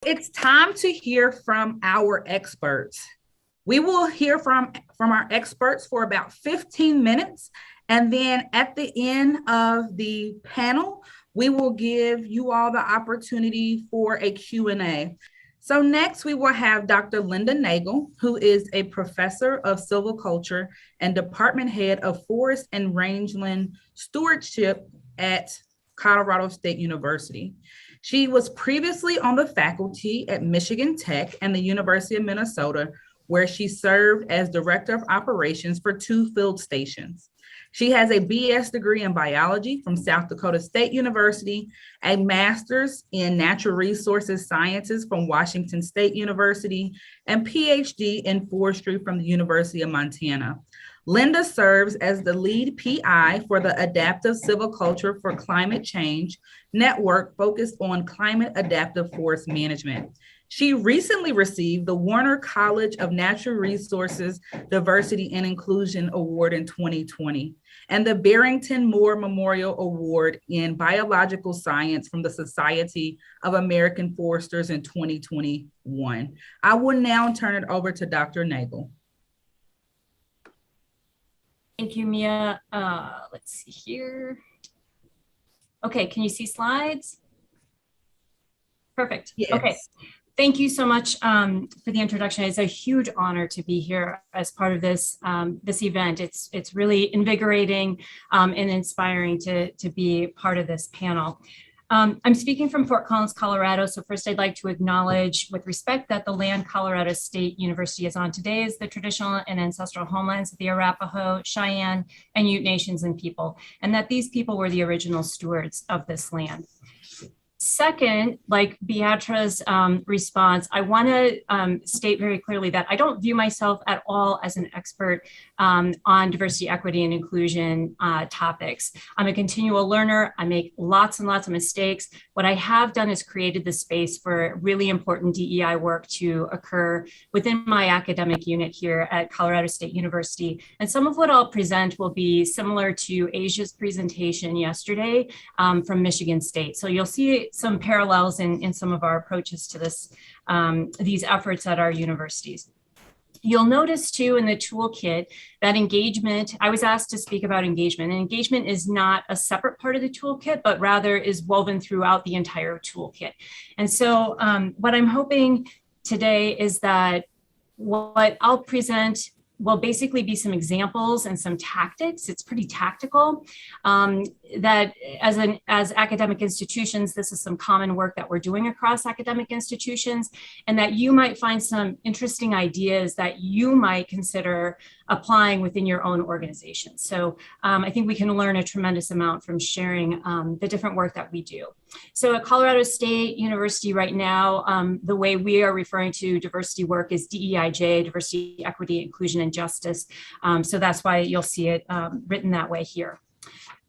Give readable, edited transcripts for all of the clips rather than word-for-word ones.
it's time to hear from our experts. We will hear from our experts for about 15 minutes. And then at the end of the panel, we will give you all the opportunity for a Q&A. So next we will have Dr. Linda Nagel, who is a professor of silviculture and department head of forest and rangeland stewardship at Colorado State University. She was previously on the faculty at Michigan Tech and the University of Minnesota, where she served as director of operations for 2 field stations. She has a BS degree in biology from South Dakota State University, a master's in natural resources sciences from Washington State University, and PhD in forestry from the University of Montana. Linda serves as the lead PI for the Adaptive Silviculture for Climate Change network focused on climate adaptive forest management. She recently received the Warner College of Natural Resources Diversity and Inclusion Award in 2020 and the Barrington Moore Memorial Award in Biological Science from the Society of American Foresters in 2021. I will now turn it over to Dr. Nagel. Thank you, Mia. Let's see here. Okay, can you see slides? Perfect. Yes. Okay. Thank you so much for the introduction. It's a huge honor to be here as part of this this event. It's really invigorating and inspiring to be part of this panel. I'm speaking from Fort Collins, Colorado. So first I'd like to acknowledge with respect that the land Colorado State University is on today is the traditional and ancestral homelands of the Arapaho, Cheyenne, and Ute nations and people, and that these people were the original stewards of this land. Second, like Beatrice's response, I want to state very clearly that I don't view myself at all as an expert on diversity, equity, and inclusion topics. I'm a continual learner. I make lots and lots of mistakes. What I have done is created the space for really important DEI work to occur within my academic unit here at Colorado State University. And some of what I'll present will be similar to Asia's presentation yesterday from Michigan State. So you'll see some parallels in some of our approaches to this, these efforts at our universities. You'll notice too in the toolkit that engagement, I was asked to speak about engagement, and engagement is not a separate part of the toolkit, but rather is woven throughout the entire toolkit. And so what I'm hoping today is that what I'll present will basically be some examples and some tactics. It's pretty tactical. That as academic institutions, this is some common work that we're doing across academic institutions, and that you might find some interesting ideas that you might consider applying within your own organization. So I think we can learn a tremendous amount from sharing the different work that we do. So at Colorado State University right now, the way we are referring to diversity work is DEIJ, diversity, equity, inclusion, and justice. So that's why you'll see it written that way here.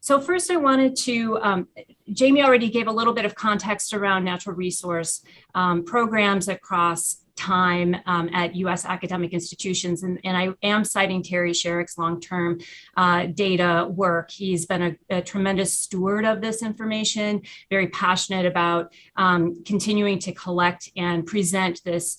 So first I wanted to, Jamie already gave a little bit of context around natural resource programs across time at US academic institutions. And I am citing Terry Sherrick's long-term data work. He's been a tremendous steward of this information, very passionate about continuing to collect and present this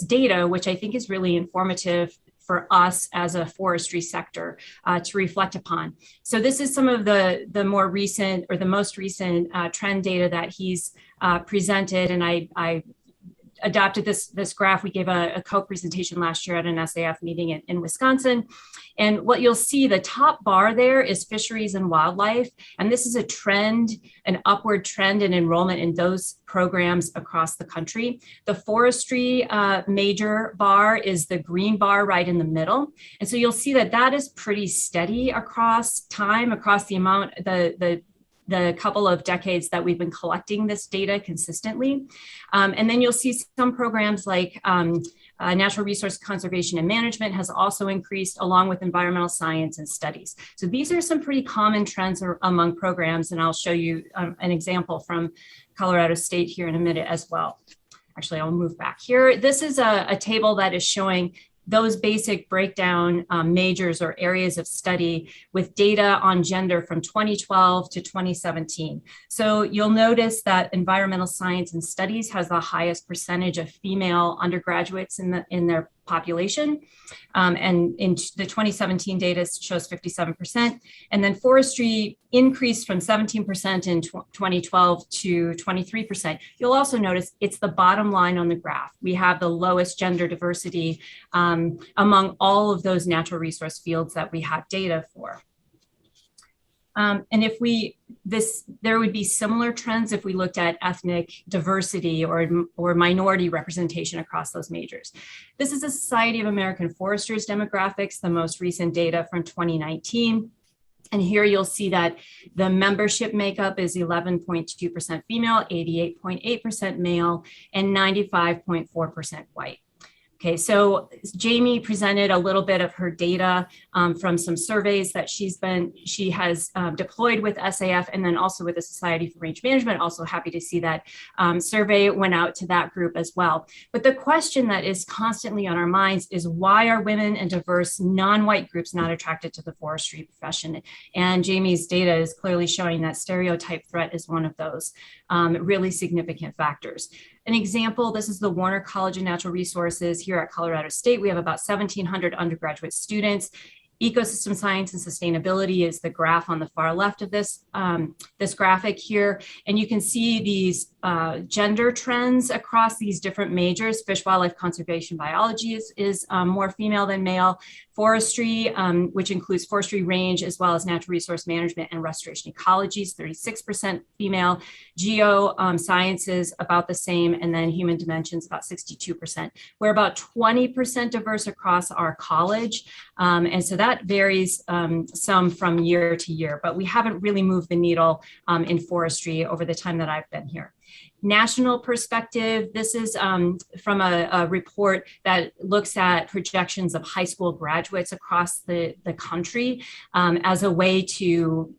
data, which I think is really informative for us as a forestry sector to reflect upon. So this is some of the more recent or the most recent trend data that he's presented, and I adopted this graph. We gave a co-presentation last year at an SAF meeting in Wisconsin. And what you'll see, the top bar there is fisheries and wildlife. And this is a trend, an upward trend in enrollment in those programs across the country. The forestry major bar is the green bar right in the middle. And so you'll see that that is pretty steady across time, across the amount, the couple of decades that we've been collecting this data consistently. And then you'll see some programs like natural resource conservation and management has also increased, along with environmental science and studies. So these are some pretty common trends among programs, and I'll show you an example from Colorado State here in a minute as well. Actually, I'll move back here. This is a table that is showing those basic breakdown majors or areas of study with data on gender from 2012 to 2017. So you'll notice that environmental science and studies has the highest percentage of female undergraduates in their population. And in the 2017 data shows 57%. And then forestry increased from 17% in 2012 to 23%. You'll also notice it's the bottom line on the graph. We have the lowest gender diversity among all of those natural resource fields that we have data for. And if there would be similar trends if we looked at ethnic diversity or minority representation across those majors. This is the Society of American Foresters demographics, the most recent data from 2019. And here you'll see that the membership makeup is 11.2% female, 88.8% male, and 95.4% white. Okay, so Jamie presented a little bit of her data from some surveys that she has deployed with SAF and then also with the Society for Range Management. Also happy to see that survey went out to that group as well. But the question that is constantly on our minds is why are women and diverse non-white groups not attracted to the forestry profession? And Jamie's data is clearly showing that stereotype threat is one of those really significant factors. An example, this is the Warner College of Natural Resources here at Colorado State. We have about 1,700 undergraduate students. Ecosystem science and sustainability is the graph on the far left of this graphic here. And you can see these gender trends across these different majors. Fish, wildlife, conservation, biology is more female than male. Forestry, which includes forestry range, as well as natural resource management and restoration ecologies, 36% female. Geo sciences, about the same. And then human dimensions, about 62%. We're about 20% diverse across our college. And so that varies some from year to year, but we haven't really moved the needle in forestry over the time that I've been here. National perspective, this is from a report that looks at projections of high school graduates across the country as a way to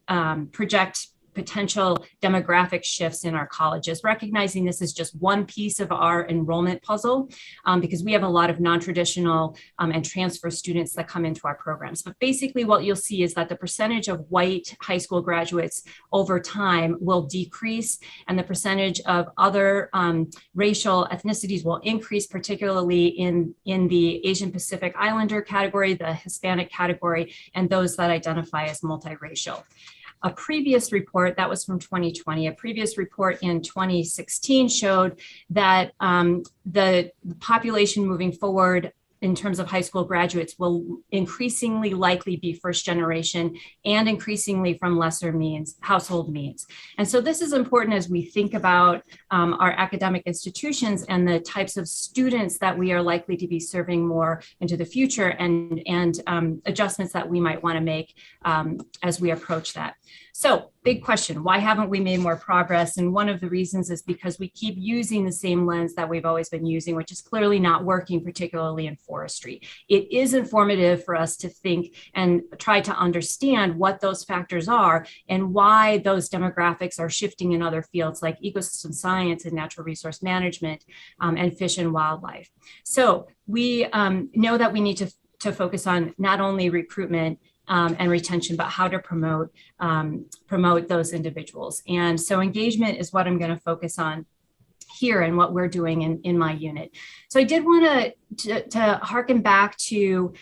project potential demographic shifts in our colleges, recognizing this is just one piece of our enrollment puzzle because we have a lot of non-traditional and transfer students that come into our programs. But basically what you'll see is that the percentage of white high school graduates over time will decrease and the percentage of other racial ethnicities will increase, particularly in the Asian Pacific Islander category, the Hispanic category, and those that identify as multiracial. A previous report, that was from 2020, a previous report in 2016 showed that the population moving forward in terms of high school graduates will increasingly likely be first generation and increasingly from lesser means, household means. And so this is important as we think about our academic institutions and the types of students that we are likely to be serving more into the future and adjustments that we might want to make as we approach that. So big question, why haven't we made more progress? And one of the reasons is because we keep using the same lens that we've always been using, which is clearly not working, particularly in forestry. It is informative for us to think and try to understand what those factors are and why those demographics are shifting in other fields like ecosystem science and natural resource management and fish and wildlife. So we know that we need to focus on not only recruitment and retention, but how to promote those individuals. And so engagement is what I'm going to focus on here and what we're doing in my unit. So I did want to harken back to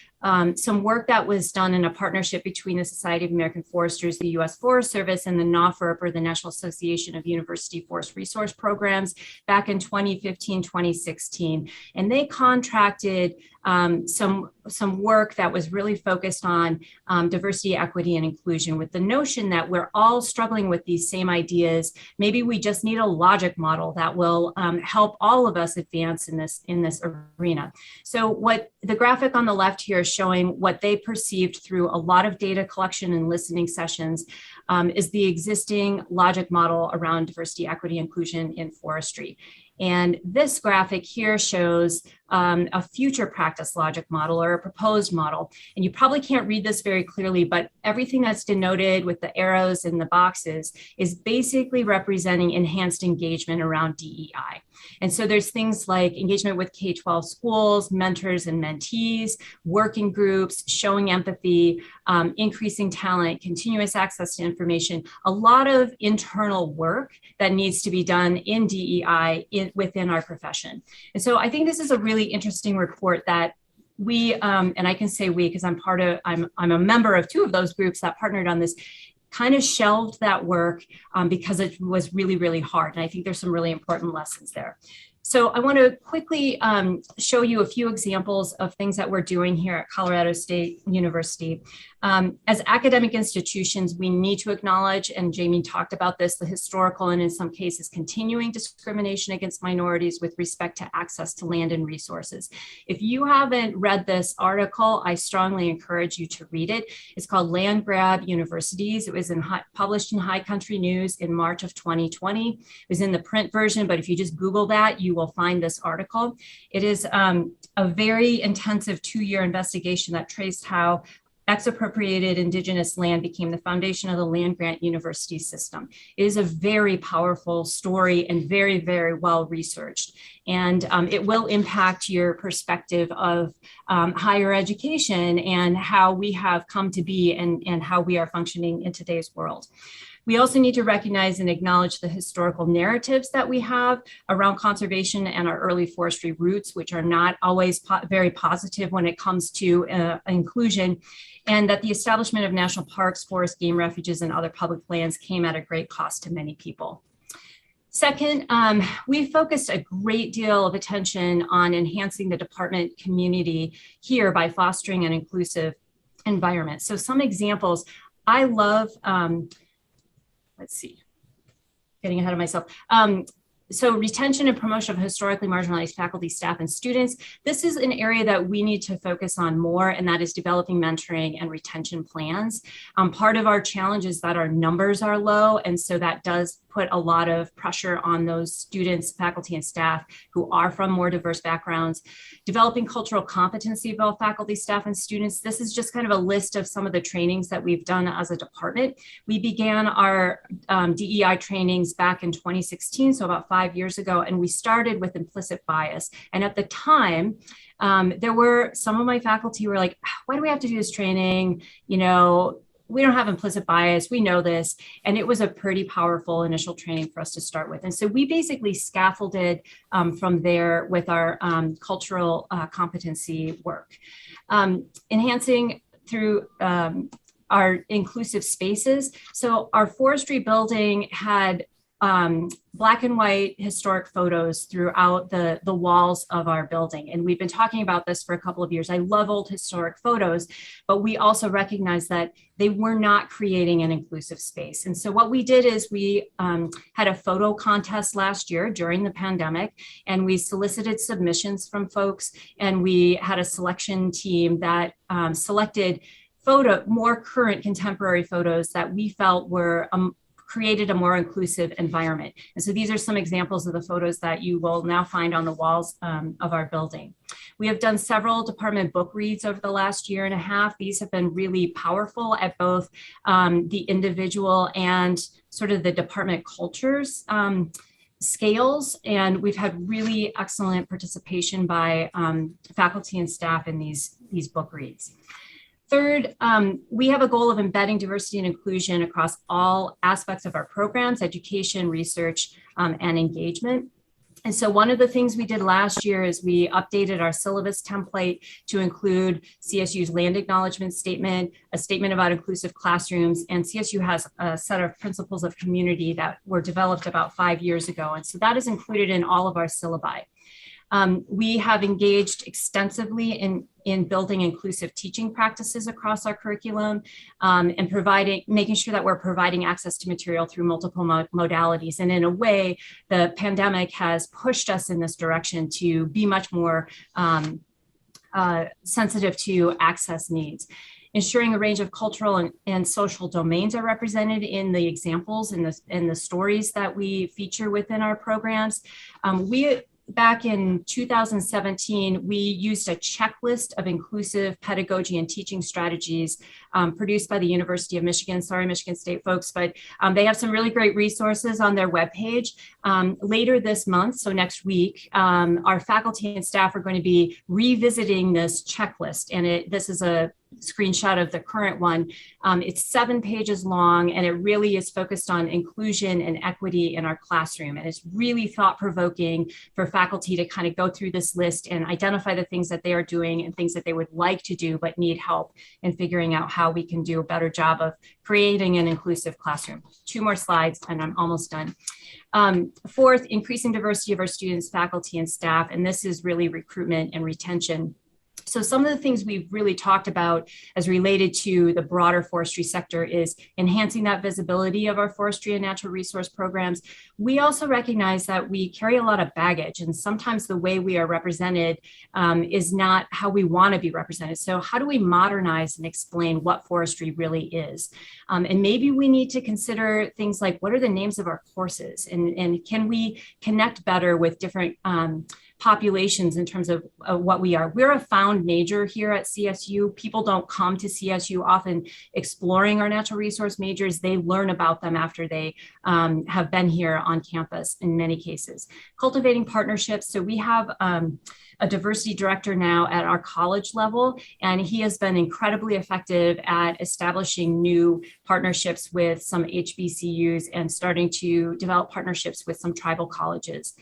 some work that was done in a partnership between the Society of American Foresters, the U.S. Forest Service, and the NAFRP, or the National Association of University Forest Resource Programs, back in 2015, 2016. And they contracted some work that was really focused on diversity, equity, and inclusion, with the notion that we're all struggling with these same ideas. Maybe we just need a logic model that will help all of us advance in this arena. So what the graphic on the left here is showing what they perceived through a lot of data collection and listening sessions is the existing logic model around diversity, equity, inclusion in forestry. And this graphic here shows a future practice logic model or a proposed model. And you probably can't read this very clearly, but everything that's denoted with the arrows and the boxes is basically representing enhanced engagement around DEI. And so there's things like engagement with K-12 schools, mentors and mentees, working groups, showing empathy, increasing talent, continuous access to information, a lot of internal work that needs to be done in DEI within our profession. And so I think this is a really interesting report that we, and I can say we, because I'm a member of two of those groups that partnered on this, kind of shelved that work because it was really, really hard. And I think there's some really important lessons there. So I want to quickly show you a few examples of things that we're doing here at Colorado State University. As academic institutions, we need to acknowledge, and Jamie talked about this, the historical and in some cases continuing discrimination against minorities with respect to access to land and resources. If you haven't read this article, I strongly encourage you to read it. It's called Land Grab Universities. It was published in High Country News in March of 2020. It was in the print version, but if you just Google that, you will find this article. It is a very intensive 2-year investigation that traced how expropriated Indigenous land became the foundation of the land-grant university system. It is a very powerful story and very, very well researched. And it will impact your perspective of higher education and how we have come to be and how we are functioning in today's world. We also need to recognize and acknowledge the historical narratives that we have around conservation and our early forestry roots, which are not always very positive when it comes to inclusion, and that the establishment of national parks, forest, game refuges, and other public lands came at a great cost to many people. Second, we focused a great deal of attention on enhancing the department community here by fostering an inclusive environment. So some examples, I love, let's see, getting ahead of myself. So retention and promotion of historically marginalized faculty, staff, and students. This is an area that we need to focus on more, and that is developing mentoring and retention plans. Part of our challenge is that our numbers are low, and so that does put a lot of pressure on those students, faculty, and staff who are from more diverse backgrounds. Developing cultural competency of all faculty, staff, and students. This is just kind of a list of some of the trainings that we've done as a department. We began our DEI trainings back in 2016, so about 5 years ago, and we started with implicit bias. And at the time, there were some of my faculty who were like, why do we have to do this training? You know, we don't have implicit bias, we know this. And it was a pretty powerful initial training for us to start with. And so we basically scaffolded from there with our cultural competency work. Enhancing through our inclusive spaces. So our forestry building had black and white historic photos throughout the walls of our building. And we've been talking about this for a couple of years. I love old historic photos, but we also recognize that they were not creating an inclusive space. And so what we did is we had a photo contest last year during the pandemic, and we solicited submissions from folks, and we had a selection team that selected more current contemporary photos that we felt were created a more inclusive environment. And so these are some examples of the photos that you will now find on the walls of our building. We have done several department book reads over the last year and a half. These have been really powerful at both the individual and sort of the department cultures scales. And we've had really excellent participation by faculty and staff in these book reads. Third, we have a goal of embedding diversity and inclusion across all aspects of our programs, education, research, and engagement. And so one of the things we did last year is we updated our syllabus template to include CSU's land acknowledgement statement, a statement about inclusive classrooms, and CSU has a set of principles of community that were developed about 5 years ago. And so that is included in all of our syllabi. We have engaged extensively in building inclusive teaching practices across our curriculum and making sure that we're providing access to material through multiple modalities. And in a way, the pandemic has pushed us in this direction to be much more sensitive to access needs. Ensuring a range of cultural and social domains are represented in the examples and the stories that we feature within our programs. We back in 2017, we used a checklist of inclusive pedagogy and teaching strategies produced by the University of Michigan. Sorry, Michigan State folks, but they have some really great resources on their webpage. Later this month, so next week, our faculty and staff are going to be revisiting this checklist. And this is a screenshot of the current one. It's 7 pages long, and it really is focused on inclusion and equity in our classroom. And it's really thought-provoking for faculty to kind of go through this list and identify the things that they are doing and things that they would like to do but need help in figuring out how we can do a better job of creating an inclusive classroom. 2 more slides and I'm almost done. Fourth, increasing diversity of our students, faculty, and staff. And this is really recruitment and retention. So some of the things we've really talked about as related to the broader forestry sector is enhancing that visibility of our forestry and natural resource programs. We also recognize that we carry a lot of baggage, and sometimes the way we are represented is not how we want to be represented. So how do we modernize and explain what forestry really is? And maybe we need to consider things like, what are the names of our courses? And can we connect better with different populations in terms of what we are. We're a found major here at CSU. People don't come to CSU often exploring our natural resource majors. They learn about them after they have been here on campus in many cases. Cultivating partnerships. So we have a diversity director now at our college level, and he has been incredibly effective at establishing new partnerships with some HBCUs and starting to develop partnerships with some tribal colleges.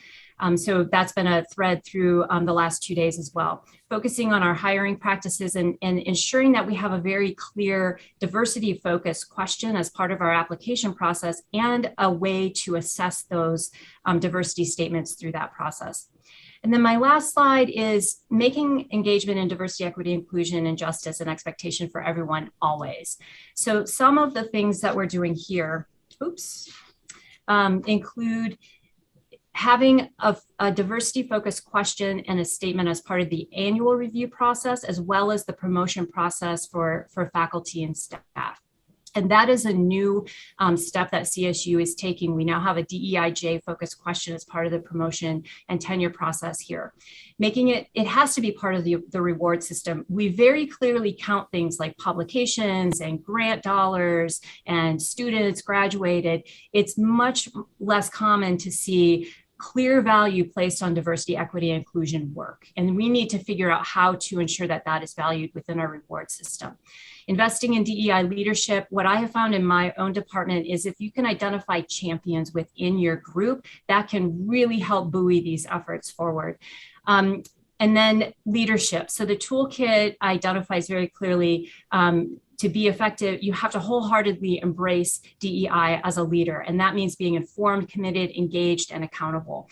So that's been a thread through the last 2 days as well, focusing on our hiring practices and ensuring that we have a very clear diversity focused question as part of our application process and a way to assess those diversity statements through that process. And then my last slide is making engagement in diversity, equity, inclusion, and justice an expectation for everyone always. So some of the things that we're doing here, include having a diversity-focused question and a statement as part of the annual review process, as well as the promotion process for faculty and staff. And that is a new step that CSU is taking. We now have a DEIJ focused question as part of the promotion and tenure process here. Making it has to be part of the reward system. We very clearly count things like publications and grant dollars and students graduated. It's much less common to see clear value placed on diversity, equity, and inclusion work. And we need to figure out how to ensure that that is valued within our reward system. Investing in DEI leadership, what I have found in my own department is if you can identify champions within your group, that can really help buoy these efforts forward. And then leadership. So the toolkit identifies very clearly to be effective, you have to wholeheartedly embrace DEI as a leader. And that means being informed, committed, engaged, and accountable.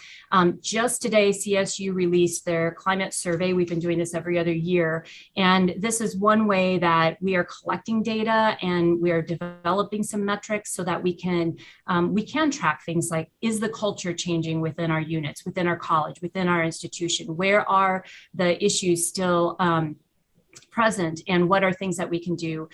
Just today, CSU released their climate survey. We've been doing this every other year. And this is one way that we are collecting data and we are developing some metrics so that we can track things like, is the culture changing within our units, within our college, within our institution? Where are the issues still present, and what are things that we can do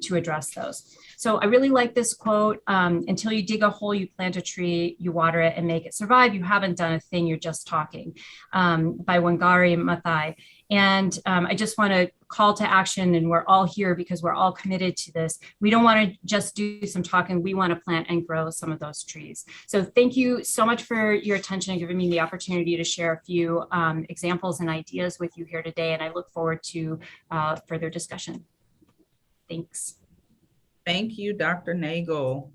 to address those? So I really like this quote, until you dig a hole, you plant a tree, you water it and make it survive. You haven't done a thing, you're just talking, by Wangari Maathai. And I just want to call to action, and we're all here because we're all committed to this. We don't want to just do some talking, we want to plant and grow some of those trees. So thank you so much for your attention and giving me the opportunity to share a few examples and ideas with you here today. And I look forward to further discussion. Thanks. Thank you, Dr. Nagel.